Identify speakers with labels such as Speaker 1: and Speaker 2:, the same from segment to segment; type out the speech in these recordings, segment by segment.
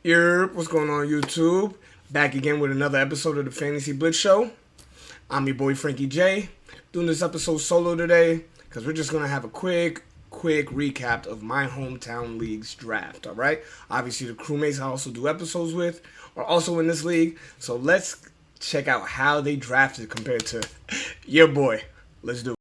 Speaker 1: What's going on YouTube? Back again with another episode of the Fantasy Blitz Show. I'm your boy Frankie J. Doing this episode solo today because we're just going to have a quick recap of my hometown league's draft, alright? Obviously the crewmates I also do episodes with are also in this league, so let's check out how they drafted compared to your boy. Let's do it.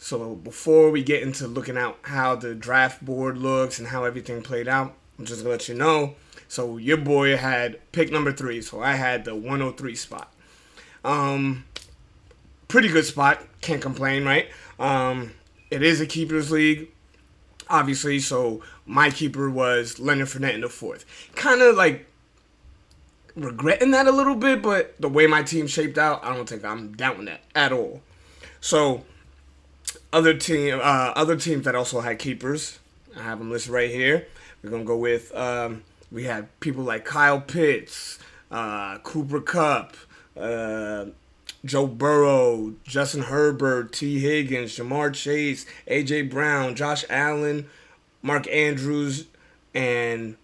Speaker 1: So before we get into looking at how the draft board looks and how everything played out, I'm just going to let you know. So your boy had pick number 3, so I had the 103 spot. Pretty good spot, can't complain, right? It is a keepers league, obviously, so my keeper was Leonard Fournette in the 4th. Kind of like regretting that a little bit, but the way my team shaped out, I don't think I'm down with that at all. So other teams that also had keepers, I have them listed right here. We're gonna go with we had people like Kyle Pitts, Cooper Kupp, Joe Burrow, Justin Herbert, T. Higgins, Jamar Chase, A.J. Brown, Josh Allen, Mark Andrews, and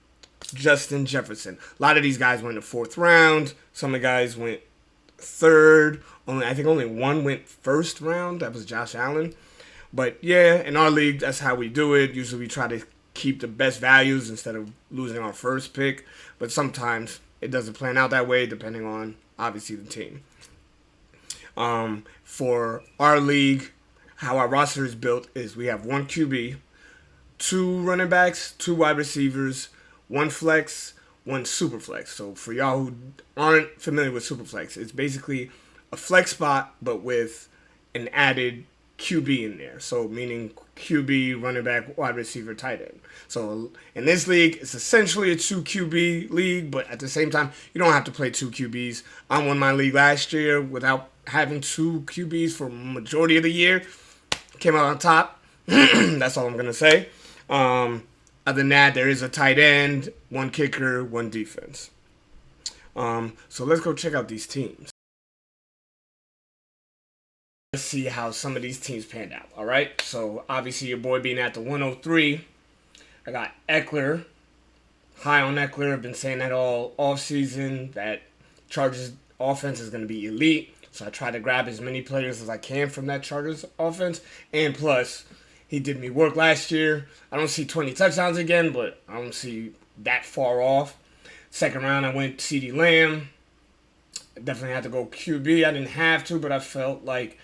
Speaker 1: Justin Jefferson. A lot of these guys went in the 4th round. Some of the guys went 3rd. I think only one went 1st round. That was Josh Allen. But yeah, in our league, that's how we do it. Usually we try to keep the best values instead of losing our first pick. But sometimes it doesn't plan out that way depending on, obviously, the team. For our league, how our roster is built is we have 1 QB, 2 running backs, 2 wide receivers, 1 flex, 1 super flex. So for y'all who aren't familiar with super flex, it's basically a flex spot but with an added QB in there. So meaning QB, running back, wide receiver, tight end. So in this league, it's essentially a 2 QB league, but at the same time, you don't have to play 2 QBs. I won my league last year without having 2 QBs for majority of the year. Came out on top. That's all I'm going to say. Other than that, there is a tight end, 1 kicker, 1 defense. So let's go check out these teams. Let's see how some of these teams panned out, all right? So, obviously, your boy being at the 103. I got Eckler. High on Eckler. I've been saying that all offseason, that Chargers offense is going to be elite. So, I try to grab as many players as I can from that Chargers offense. And plus, he did me work last year. I don't see 20 touchdowns again, but I don't see that far off. 2nd round, I went CeeDee Lamb. I definitely had to go QB. I didn't have to, but I felt like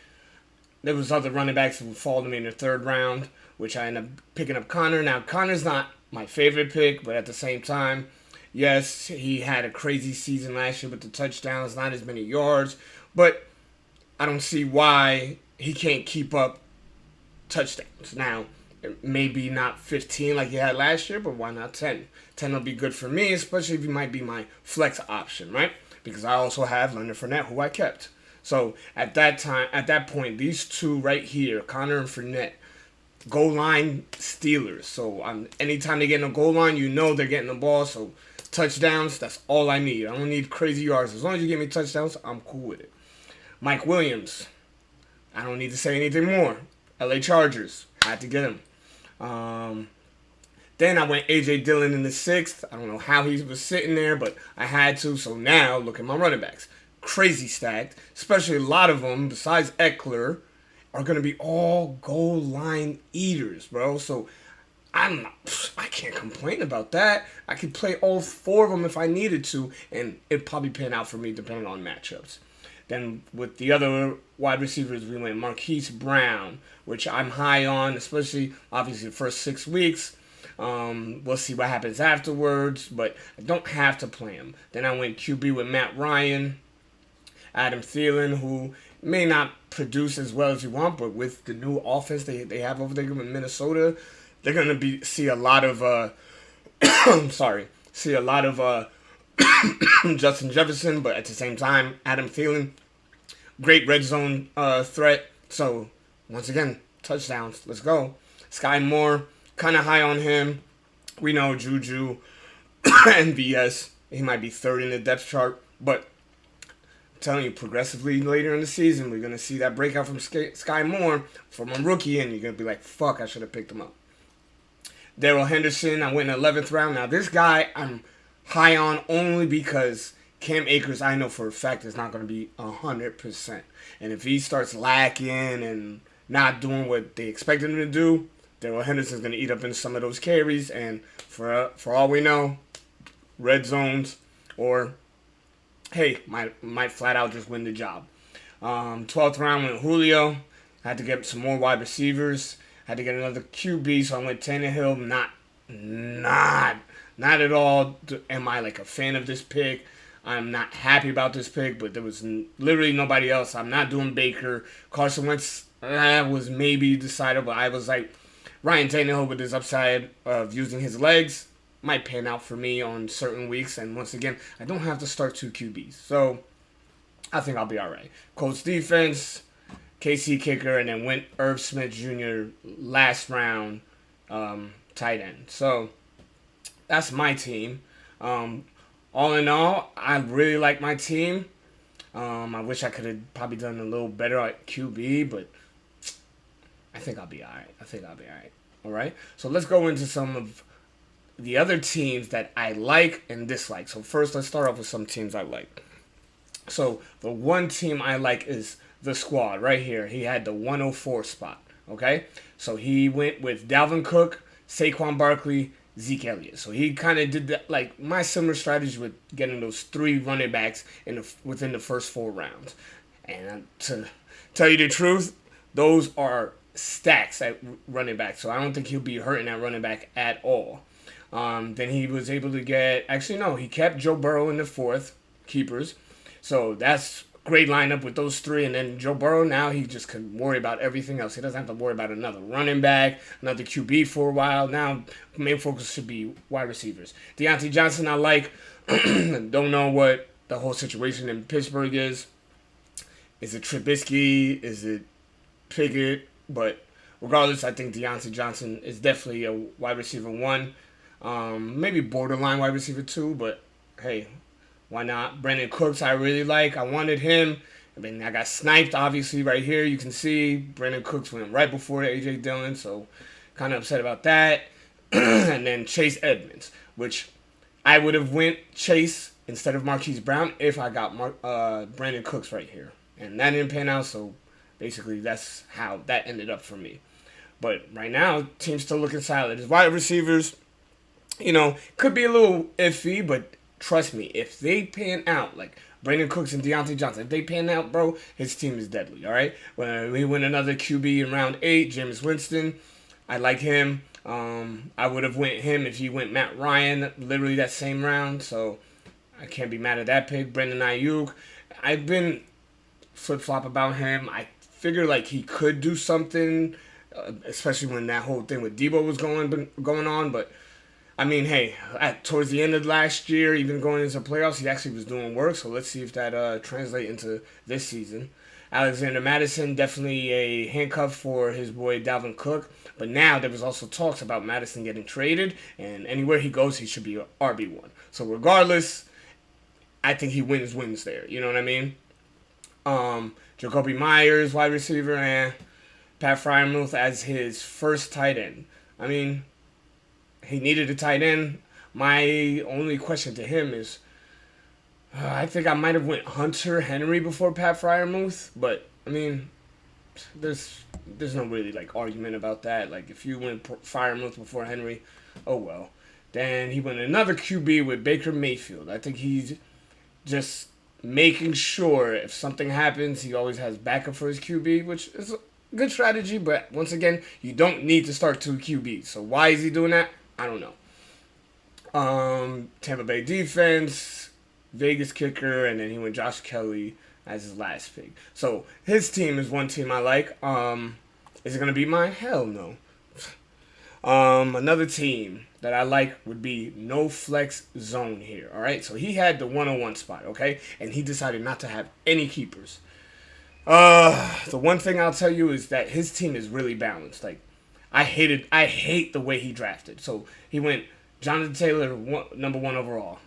Speaker 1: there was other running backs who would fall to me in the 3rd round, which I ended up picking up Connor. Now, Connor's not my favorite pick, but at the same time, yes, he had a crazy season last year with the touchdowns, not as many yards, but I don't see why he can't keep up touchdowns. Now, maybe not 15 like he had last year, but why not 10? 10 will be good for me, especially if he might be my flex option, right? Because I also have Leonard Fournette, who I kept. So at that point, these two right here, Connor and Fournette, goal line stealers. So anytime they get in the goal line, you know they're getting the ball. So touchdowns, that's all I need. I don't need crazy yards. As long as you give me touchdowns, I'm cool with it. Mike Williams, I don't need to say anything more. LA Chargers, had to get him. Then I went A.J. Dillon in the 6th. I don't know how he was sitting there, but I had to. So now, look at my running backs. Crazy stacked, especially a lot of them, besides Eckler, are going to be all goal line eaters, bro. So I can't complain about that. I could play all 4 of them if I needed to, and it'd probably pan out for me depending on matchups. Then with the other wide receivers, we went Marquise Brown, which I'm high on, especially obviously the first 6 weeks. We'll see what happens afterwards, but I don't have to play him. Then I went QB with Matt Ryan. Adam Thielen, who may not produce as well as you want, but with the new offense they have over there in Minnesota, they're going to see a lot of Justin Jefferson, but at the same time, Adam Thielen, great red zone threat. So once again, touchdowns. Let's go. Sky Moore, kind of high on him. We know Juju and VS. He might be 3rd in the depth chart, but telling you, progressively later in the season, we're going to see that breakout from Sky Moore from a rookie, and you're going to be like, fuck, I should have picked him up. Darrell Henderson, I went in the 11th round. Now, this guy I'm high on only because Cam Akers, I know for a fact, is not going to be 100%. And if he starts lacking and not doing what they expected him to do, Darrell Henderson's going to eat up in some of those carries. And for all we know, red zones or, hey, might flat out just win the job. 12th round went Julio. Had to get some more wide receivers. Had to get another QB, so I went Tannehill. Not at all am I like a fan of this pick. I'm not happy about this pick, but there was literally nobody else. I'm not doing Baker. Carson Wentz was maybe decided, but I was like, Ryan Tannehill with his upside of using his legs might pan out for me on certain weeks. And once again, I don't have to start 2 QBs. So I think I'll be all right. Colts defense, KC kicker, and then went Irv Smith Jr. last round tight end. So that's my team. All in all, I really like my team. I wish I could have probably done a little better at QB, but I think I'll be all right. All right? So let's go into some of the other teams that I like and dislike. So first, let's start off with some teams I like. So the one team I like is the squad right here. He had the 104 spot, okay? So he went with Dalvin Cook, Saquon Barkley, Zeke Elliott. So he kind of did that, like my similar strategy with getting those 3 running backs within the first 4 rounds. And to tell you the truth, those are stacks at running back. So I don't think he'll be hurting at running back at all. Then he was able to get, actually no, he kept Joe Burrow in the 4th, keepers. So that's great lineup with those 3, and then Joe Burrow, now he just can worry about everything else. He doesn't have to worry about another running back, another QB for a while. Now, main focus should be wide receivers. Deontay Johnson, I like. Don't know what the whole situation in Pittsburgh is. Is it Trubisky? Is it Pickett? But regardless, I think Deontay Johnson is definitely a wide receiver 1. Maybe borderline wide receiver 2, but hey, why not? Brandon Cooks, I really like. I wanted him. I mean, I got sniped, obviously, right here. You can see Brandon Cooks went right before A.J. Dillon, so kind of upset about that. And then Chase Edmonds, which I would have went Chase instead of Marquise Brown if I got Brandon Cooks right here. And that didn't pan out, so basically that's how that ended up for me. But right now, team's still looking solid. His wide receivers, could be a little iffy, but trust me, if they pan out, like Brandon Cooks and Deontay Johnson, if they pan out, bro, his team is deadly, all right? When we win another QB in round 8, Jameis Winston, I like him. I would have went him if he went Matt Ryan, literally that same round, so I can't be mad at that pick. Brandon Ayuk, I've been flip-flop about him. I figure, like, he could do something, especially when that whole thing with Debo was going on, but I mean, hey, towards the end of last year, even going into playoffs, he actually was doing work. So let's see if that translates into this season. Alexander Madison, definitely a handcuff for his boy Dalvin Cook. But now there was also talks about Madison getting traded. And anywhere he goes, he should be a RB1. So regardless, I think he wins there. You know what I mean? Jacoby Myers, wide receiver, and Pat Freiermuth as his first tight end. I mean, he needed a tight end. My only question to him is, I think I might have went Hunter Henry before Pat Freiermuth, but I mean, there's no really like argument about that. Like if you went Freiermuth before Henry, oh well. Then he went another QB with Baker Mayfield. I think he's just making sure if something happens, he always has backup for his QB, which is a good strategy. But once again, you don't need to start 2 QBs. So why is he doing that? I don't know. Tampa Bay defense, Vegas kicker, and then he went Josh Kelly as his last pick. So his team is one team I like. Is it going to be mine? Hell no. Another team that I like would be no flex zone here. All right. So he had the 101 spot. Okay. And he decided not to have any keepers. The one thing I'll tell you is that his team is really balanced. Like, I hate the way he drafted. So he went Jonathan Taylor, number 1 overall.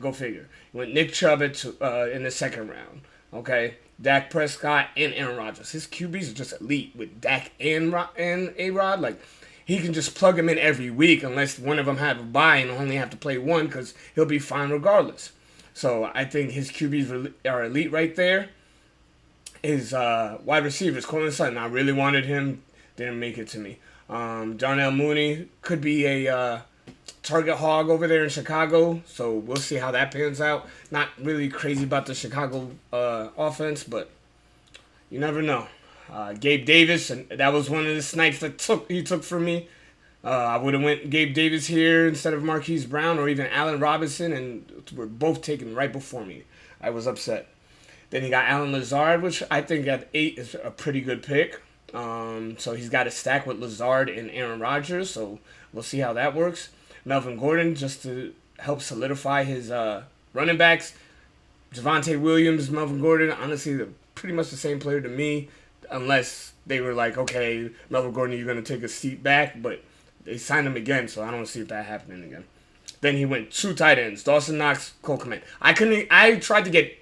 Speaker 1: Go figure. He went Nick Chubb in the 2nd round. Okay, Dak Prescott and Aaron Rodgers. His QBs are just elite with Dak and A-Rod. Like, he can just plug them in every week unless one of them have a bye and only have to play one because he'll be fine regardless. So I think his QBs are elite right there. His wide receivers, Courtland Sutton, I really wanted him, didn't make it to me. Darnell Mooney could be a target hog over there in Chicago, so we'll see how that pans out. Not really crazy about the Chicago offense, but you never know. Gabe Davis, and that was one of the snipes that he took from me. I would have went Gabe Davis here instead of Marquise Brown or even Allen Robinson, and were both taken right before me. I was upset. Then he got Allen Lazard, which I think at 8 is a pretty good pick. So he's got a stack with Lazard and Aaron Rodgers, so we'll see how that works. Melvin Gordon, just to help solidify his running backs. Javonte Williams, Melvin Gordon, honestly, they're pretty much the same player to me, unless they were like, okay, Melvin Gordon, you're going to take a seat back, but they signed him again, so I don't see that happening again. Then he went 2 tight ends, Dawson Knox, Cole Kmet. I tried to get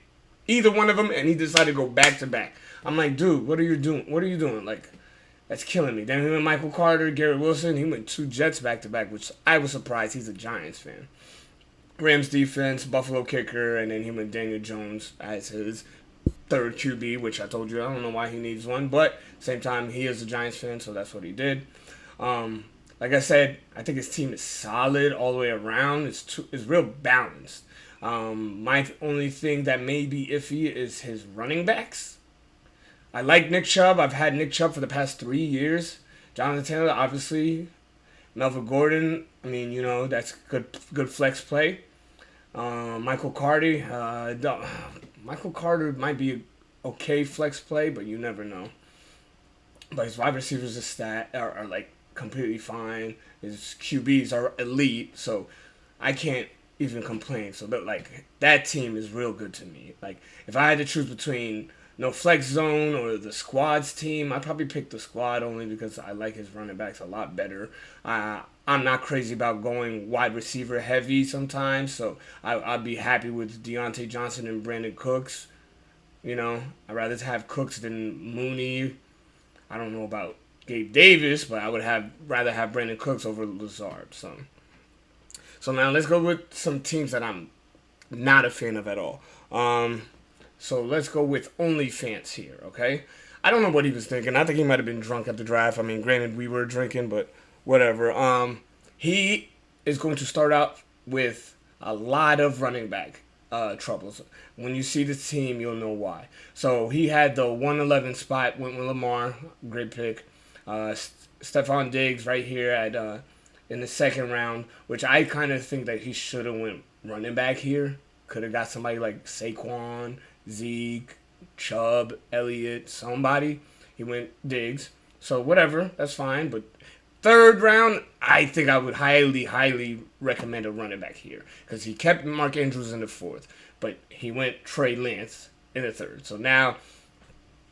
Speaker 1: either one of them, and he decided to go back to back. I'm like, dude, what are you doing? What are you doing? Like, that's killing me. Then he went Michael Carter, Garrett Wilson. He went 2 Jets back to back, which I was surprised. He's a Giants fan. Rams defense, Buffalo kicker, and then he went Daniel Jones as his third QB, which I told you I don't know why he needs one, but same time he is a Giants fan, so that's what he did. Like I said, I think his team is solid all the way around. It's real balanced. My only thing that may be iffy is his running backs. I like Nick Chubb. I've had Nick Chubb for the past 3 years. Jonathan Taylor, obviously. Melvin Gordon, I mean, you know, that's good flex play. Michael Carter, Michael Carter might be a okay flex play, but you never know. But his wide receivers are like completely fine. His QBs are elite, so I can't even complain. So that team is real good to me. Like, if I had to choose between no flex zone or the squads team, I'd probably pick the squad only because I like his running backs a lot better. I'm not crazy about going wide receiver heavy sometimes, so I'd be happy with Deontay Johnson and Brandon Cooks. You know, I'd rather have Cooks than Mooney. I don't know about Gabe Davis, but I would rather have Brandon Cooks over Lazard. So now let's go with some teams that I'm not a fan of at all. So let's go with OnlyFans here, okay? I don't know what he was thinking. I think he might have been drunk at the draft. I mean, granted, we were drinking, but whatever. He is going to start out with a lot of running back troubles. When you see the team, you'll know why. So he had the 111 spot, went with Lamar, great pick. Stephon Diggs right here at in the second round, which I kind of think that he should have went running back here. Could have got somebody like Saquon, Zeke, Chubb, Elliott, somebody. He went Diggs. So whatever, that's fine. But third round, I think I would highly, highly recommend a running back here. Because he kept Mark Andrews in the 4th. But he went Trey Lance in the 3rd. So now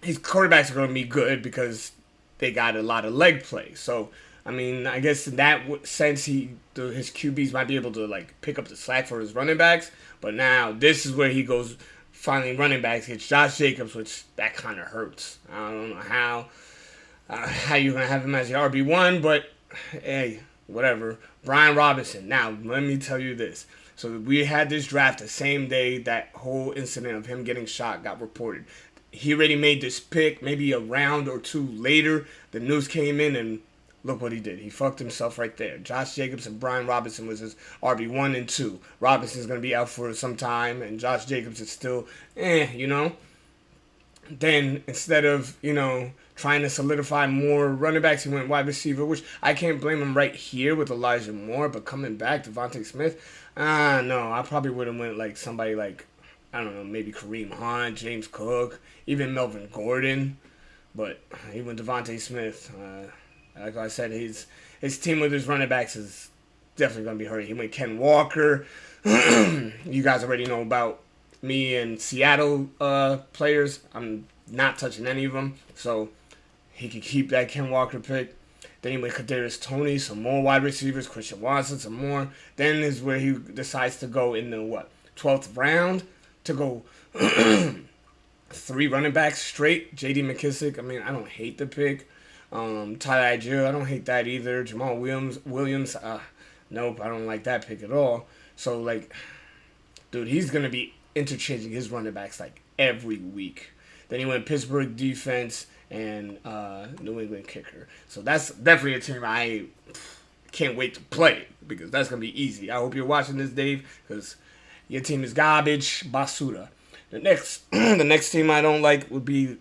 Speaker 1: his quarterbacks are going to be good because they got a lot of leg play. So, I mean, I guess in that sense, his QBs might be able to, like, pick up the slack for his running backs. But now this is where he goes finally running backs. Gets Josh Jacobs, which that kind of hurts. I don't know how you're going to have him as your RB1, but hey, whatever. Brian Robinson. Now, let me tell you this. So we had this draft the same day that whole incident of him getting shot got reported. He already made this pick maybe a round or 2 later. The news came in and look what he did. He fucked himself right there. Josh Jacobs and Brian Robinson was his RB1 and 2. Robinson's going to be out for some time, and Josh Jacobs is still, you know. Then instead of, you know, trying to solidify more running backs, he went wide receiver, which I can't blame him right here with Elijah Moore, but coming back, Devontae Smith, no, I probably would have went like somebody like, I don't know, maybe Kareem Hunt, James Cook, even Melvin Gordon, but he went Devontae Smith. Like I said, his team with his running backs is definitely going to be hurt. He went Ken Walker. You guys already know about me and Seattle players. I'm not touching any of them, so he could keep that Ken Walker pick. Then he went Kadarius Toney, some more wide receivers, Christian Watson, some more. Then is where he decides to go in the 12th round to go three running backs straight. J.D. McKissick. I mean, I don't hate the pick. Tyler Algier, I don't hate that either. Jamal Williams. Nope, I don't like that pick at all. So like, dude, he's gonna be interchanging his running backs like every week. Then he went Pittsburgh defense and New England kicker. So that's definitely a team I can't wait to play because that's gonna be easy. I hope you're watching this, Dave, because your team is garbage, basura. The next, the next team I don't like would be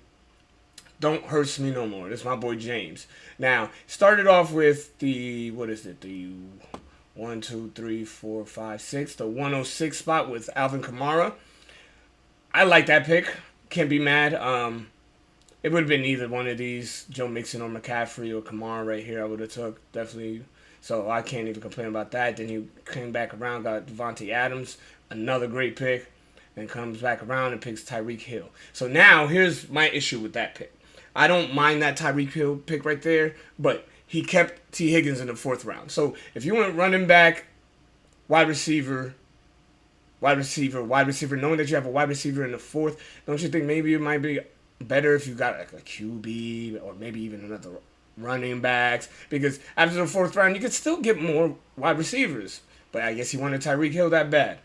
Speaker 1: Don't Hurts Me No More. This is my boy James. Now, started off with the what is it? The 1, 2, 3, 4, 5, 6. The 106 spot with Alvin Kamara. I like that pick. Can't be mad. It would have been either one of these, Joe Mixon or McCaffrey or Kamara right here. I would have took definitely. So I can't even complain about that. Then he came back around, got Devontae Adams, another great pick. Then comes back around and picks Tyreek Hill. So now here's my issue with that pick. I don't mind that Tyreek Hill pick right there, but he kept T. Higgins in the 4th round. So if you went running back, wide receiver, knowing that you have a wide receiver in the 4th, don't you think maybe it might be better if you got like a QB or maybe even another running backs? Because after the 4th round, you could still get more wide receivers. But I guess he wanted Tyreek Hill that bad.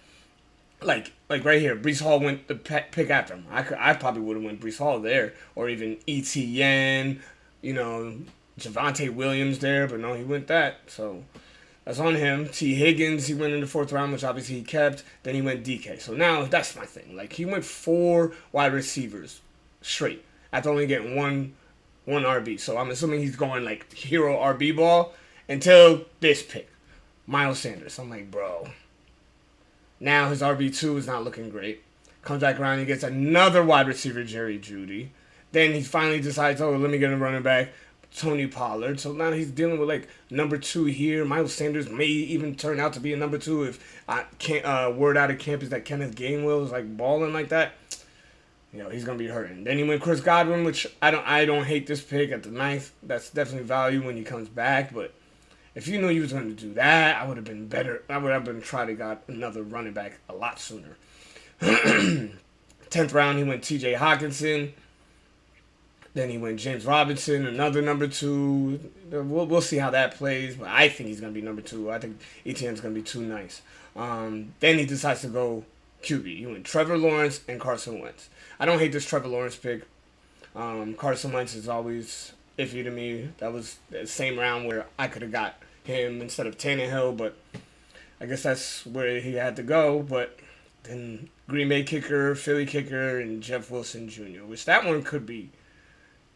Speaker 1: Like right here, Breece Hall went the pick after him. I probably would have went Breece Hall there, or even ETN, Javonte Williams there, but no, he went that. So that's on him. T. Higgins, he went in the 4th round, which obviously he kept. Then he went DK. So now that's my thing. Like he went 4 wide receivers straight after only getting one RB. So I'm assuming he's going like hero RB ball until this pick, Miles Sanders. I'm like, bro. Now his RB2 is not looking great. Comes back around, he gets another wide receiver, Jerry Jeudy. Then he finally decides, let me get a running back, Tony Pollard. So now he's dealing with like number 2 here. Miles Sanders may even turn out to be a number 2 if word out of camp is that Kenneth Gainwell is like balling like that. He's gonna be hurting. Then he went Chris Godwin, which I don't hate this pick at the 9th. That's definitely value when he comes back, but if you knew you was going to do that, I would have been better. I would have been trying to got another running back a lot sooner. 10th round, he went T.J. Hawkinson. Then he went James Robinson, another number 2. We'll see how that plays, but I think he's going to be number 2. I think ETN's going to be too nice. Then he decides to go QB. He went Trevor Lawrence and Carson Wentz. I don't hate this Trevor Lawrence pick. Carson Wentz is always iffy to me. That was the same round where I could have got him instead of Tannehill, but I guess that's where he had to go. But then Green Bay kicker, Philly kicker, and Jeff Wilson Jr., which that one could be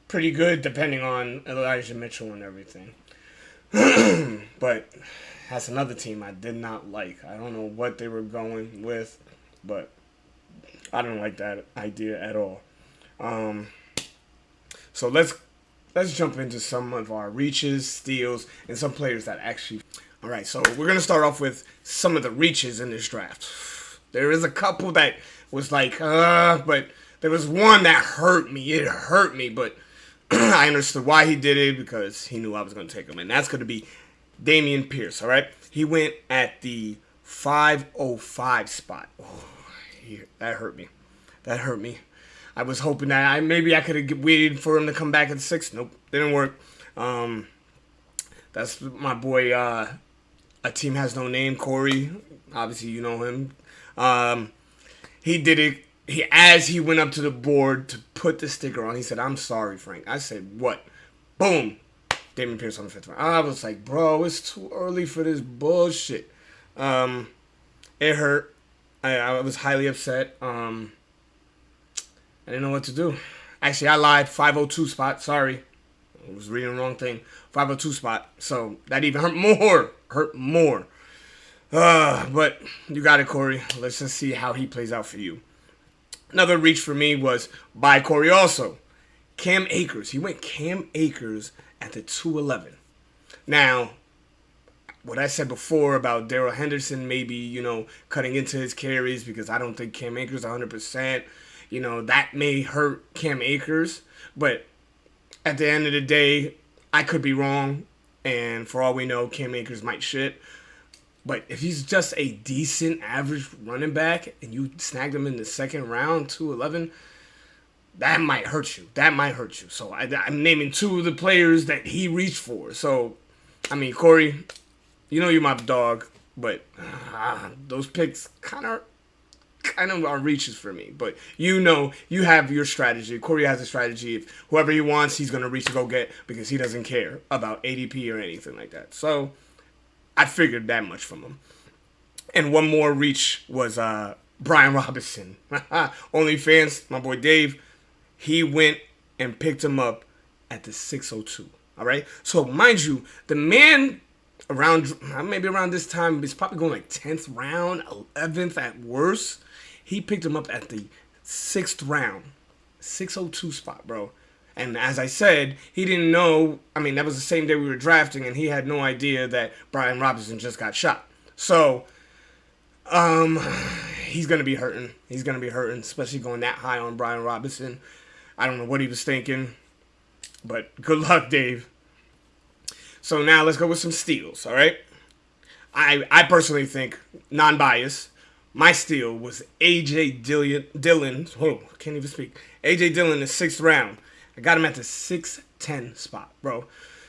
Speaker 1: pretty good depending on Elijah Mitchell and everything. But that's another team I did not like. I don't know what they were going with, but I don't like that idea at all. So let's jump into some of our reaches, steals, and some players that actually... All right, so we're going to start off with some of the reaches in this draft. There is a couple that was like, but there was one that hurt me. It hurt me, but I understood why he did it because he knew I was going to take him. And that's going to be Dameon Pierce, all right? He went at the 505 spot. Oh, that hurt me. That hurt me. I was hoping that maybe I could have waited for him to come back at 6. Nope, didn't work. That's my boy, A Team Has No Name, Corey. Obviously, you know him. He did it. As he went up to the board to put the sticker on, he said, "I'm sorry, Frank." I said, "What?" Boom. Dameon Pierce on the 5th round. I was like, bro, it's too early for this bullshit. It hurt. I was highly upset. I didn't know what to do. Actually, I lied. 502 spot. Sorry. I was reading the wrong thing. 502 spot. So that even hurt more. But you got it, Corey. Let's just see how he plays out for you. Another reach for me was by Corey also. Cam Akers. He went Cam Akers at the 211. Now, what I said before about Darrell Henderson maybe, cutting into his carries because I don't think Cam Akers 100%. That may hurt Cam Akers. But at the end of the day, I could be wrong. And for all we know, Cam Akers might shit. But if he's just a decent average running back and you snagged him in the 2nd round, 211, that might hurt you. That might hurt you. So I'm naming two of the players that he reached for. So, I mean, Corey, you know you're my dog, but those picks kind of are reaches for me. But you know, you have your strategy. Corey has a strategy. If whoever he wants, he's gonna reach to go get because he doesn't care about ADP or anything like that. So I figured that much from him. And one more reach was Brian Robinson. OnlyFans, my boy Dave, he went and picked him up at the 602. All right. So mind you, the man maybe around this time, he's probably going like 10th round, 11th at worst. He picked him up at the 6th round, 602 spot, bro. And as I said, he didn't know. I mean, that was the same day we were drafting, and he had no idea that Brian Robinson just got shot. So, he's gonna be hurting. He's gonna be hurting, especially going that high on Brian Robinson. I don't know what he was thinking, but good luck, Dave. So now let's go with some steals, all right? I personally think, non-biased, my steal was A.J. Dillon. Oh, I can't even speak. A.J. Dillon, the 6th round. I got him at the 610 spot, bro.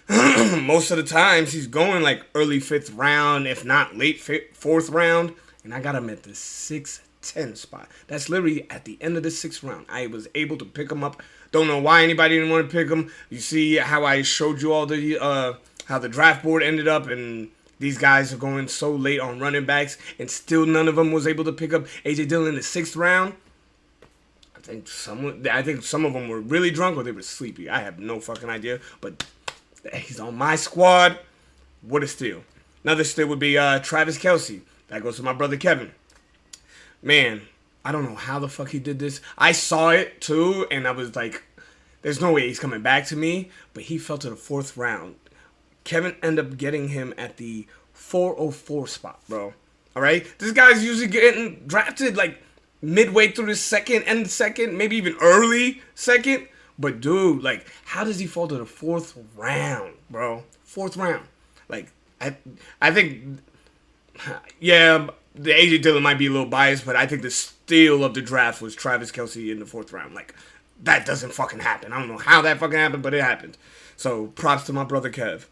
Speaker 1: Most of the times, he's going like early 5th round, if not late 4th round. And I got him at the 610 spot. That's literally at the end of the 6th round. I was able to pick him up. Don't know why anybody didn't want to pick him. You see how I showed you all the how the draft board ended up, and these guys are going so late on running backs, and still none of them was able to pick up A.J. Dillon in the 6th round. I think some of them were really drunk or they were sleepy. I have no fucking idea, but he's on my squad. What a steal. Another steal would be Travis Kelce. That goes to my brother Kevin. Man, I don't know how the fuck he did this. I saw it too, and I was like, there's no way he's coming back to me, but he fell to the 4th round. Kevin ended up getting him at the 404 spot, bro. All right? This guy's usually getting drafted like midway through the end second, maybe even early second. But, dude, like, how does he fall to the 4th round, bro? 4th round. Like, I think, yeah, the A.J. Dillon might be a little biased, but I think the steal of the draft was Travis Kelce in the 4th round. Like, that doesn't fucking happen. I don't know how that fucking happened, but it happened. So, props to my brother Kev.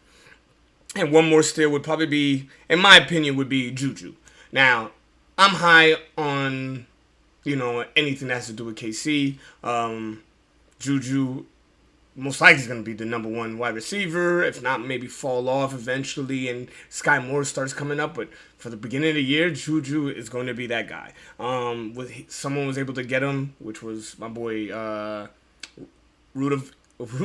Speaker 1: And one more steal would probably be, in my opinion, would be Juju. Now, I'm high on, anything that has to do with KC. Juju most likely is going to be the number 1 wide receiver. If not, maybe fall off eventually and Sky Moore starts coming up. But for the beginning of the year, Juju is going to be that guy. Someone was able to get him, which was my boy Root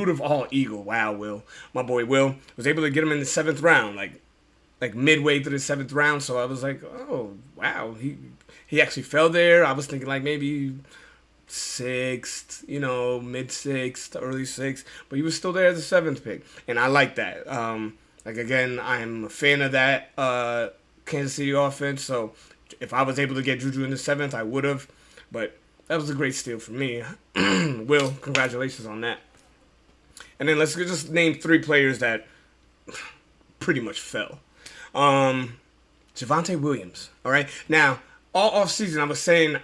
Speaker 1: of all Eagle. Wow, Will. My boy Will was able to get him in the 7th round, like midway through the 7th round. So I was like, oh, wow. He actually fell there. I was thinking like maybe 6th, mid 6th, early 6th. But he was still there as the 7th pick. And I like that. Again, I'm a fan of that Kansas City offense. So if I was able to get Juju in the 7th, I would have. But that was a great steal for me. Will, congratulations on that. And then let's just name 3 players that pretty much fell. Javonte Williams. All right. Now, all offseason, I was saying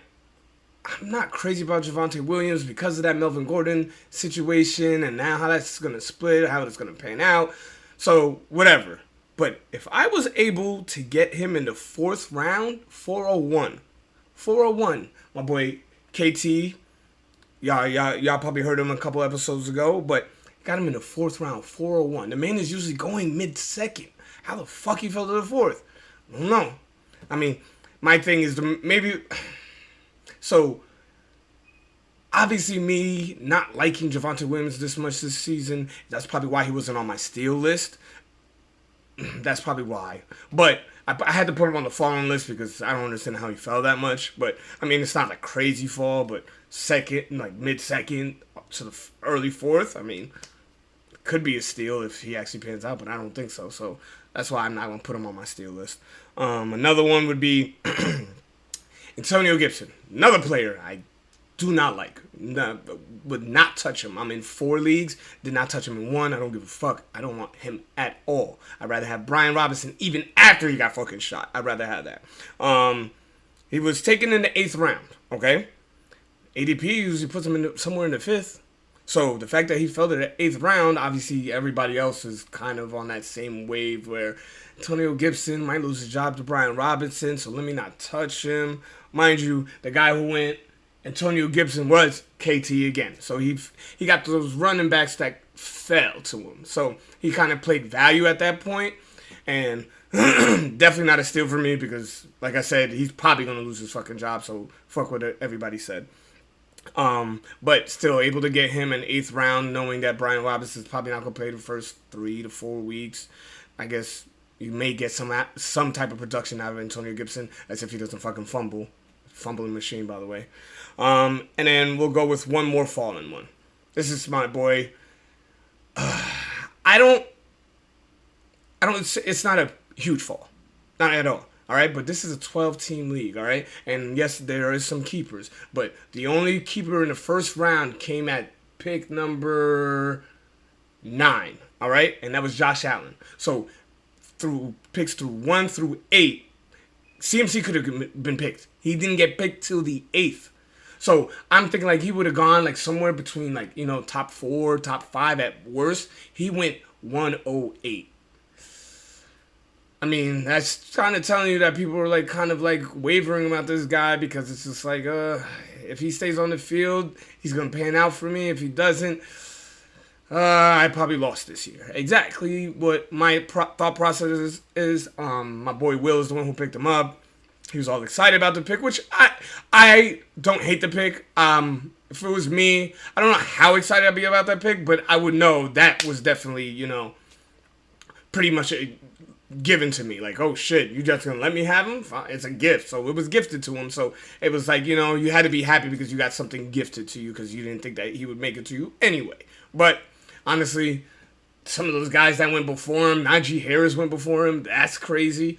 Speaker 1: I'm not crazy about Javonte Williams because of that Melvin Gordon situation and now how that's going to split, how it's going to pan out. So, whatever. But if I was able to get him in the 4th round, 401, my boy KT, y'all probably heard him a couple episodes ago, but got him in the 4th round, 401. The man is usually going mid-second. How the fuck he fell to the 4th? I don't know. I mean, my thing is maybe... So, obviously me not liking Javonte Williams this much this season, that's probably why he wasn't on my steal list. That's probably why. But I had to put him on the falling list because I don't understand how he fell that much. But, I mean, it's not a crazy fall, but second, like mid-second to the early 4th, I mean... Could be a steal if he actually pans out, but I don't think so. So that's why I'm not going to put him on my steal list. Another one would be Antonio Gibson. Another player I do not like. Would not touch him. I'm in 4 leagues. Did not touch him in 1. I don't give a fuck. I don't want him at all. I'd rather have Brian Robinson even after he got fucking shot. I'd rather have that. He was taken in the 8th round, okay? ADP usually puts him somewhere in the 5th. So the fact that he fell to the 8th round, obviously everybody else is kind of on that same wave where Antonio Gibson might lose his job to Brian Robinson, so let me not touch him. Mind you, the guy who went Antonio Gibson was KT again. So he got those running backs that fell to him. So he kind of played value at that point. And definitely not a steal for me because, like I said, he's probably going to lose his fucking job. So fuck what everybody said. But still able to get him in 8th round, knowing that Brian Robinson's probably not going to play the first 3 to 4 weeks. I guess you may get some type of production out of Antonio Gibson, as if he doesn't fucking fumble. Fumbling machine, by the way. And then we'll go with one more fallen one. This is my boy. It's not a huge fall. Not at all. All right, but this is a 12-team league, all right? And yes, there is some keepers, but the only keeper in the first round came at pick number 9, all right? And that was Josh Allen. So through picks through 1 through 8, CMC could have been picked. He didn't get picked till the 8th. So I'm thinking like he would have gone like somewhere between like, top 4, top 5 at worst. He went 108. I mean, that's kind of telling you that people are like kind of like wavering about this guy because it's just like, if he stays on the field, he's going to pan out for me. If he doesn't, I probably lost this year. Exactly what my thought process is. My boy Will is the one who picked him up. He was all excited about the pick, which I don't hate the pick. If it was me, I don't know how excited I'd be about that pick, but I would know that was definitely, pretty much given to me. Like, oh shit, you just gonna let me have him? It's a gift. So it was gifted to him. So it was like, you had to be happy because you got something gifted to you because you didn't think that he would make it to you anyway. But honestly, some of those guys that went before him, Najee Harris went before him. That's crazy.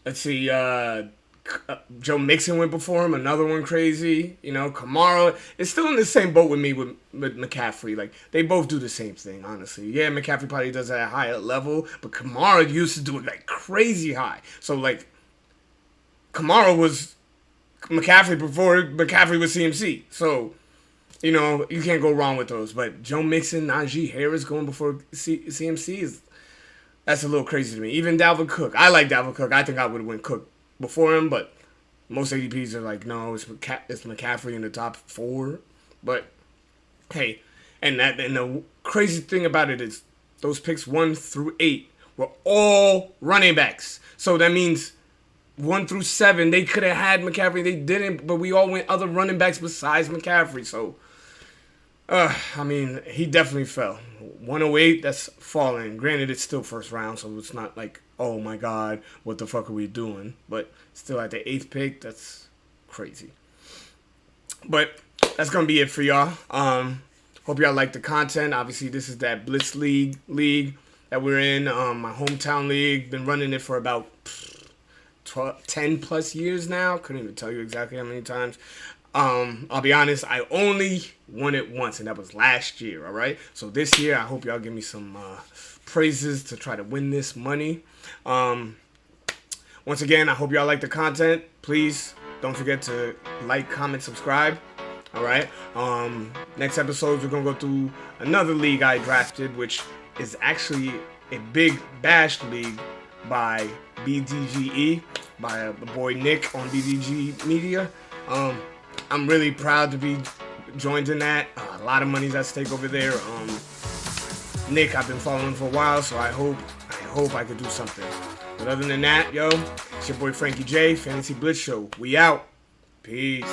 Speaker 1: Let's see, Joe Mixon went before him, another one crazy. Kamara is still in the same boat with me with McCaffrey. Like, they both do the same thing, honestly. Yeah, McCaffrey probably does it at a higher level, but Kamara used to do it like crazy high. So, like, Kamara was McCaffrey before McCaffrey was CMC. So, you can't go wrong with those. But Joe Mixon, Najee Harris going before CMC that's a little crazy to me. Even Dalvin Cook. I like Dalvin Cook. I think I would have went Cook before him, but most ADPs are like, no, it's McCaffrey in the top 4. But hey, and the crazy thing about it is those picks 1 through 8 were all running backs. So that means 1 through 7 they could have had McCaffrey. They didn't, but we all went other running backs besides McCaffrey. So he definitely fell. 108, that's falling. Granted, it's still first round, so it's not like, oh my God, what the fuck are we doing? But still at the 8th pick, that's crazy. But that's going to be it for y'all. Hope y'all like the content. Obviously, this is that Blitz League that we're in. My hometown league. Been running it for about 10 plus years now. Couldn't even tell you exactly how many times. I'll be honest, I only won it once, and that was last year, all right? So this year, I hope y'all give me some praises to try to win this money. Once again, I hope y'all like the content. Please don't forget to like, comment, subscribe, all right? Next episode, we're going to go through another league I drafted, which is actually a big bash league by BDGE, by the boy Nick on BDG Media. I'm really proud to be joined in that. A lot of money's at stake over there. Nick, I've been following for a while, so I hope I could do something. But other than that, it's your boy Frankie J, Fantasy Blitz Show. We out. Peace.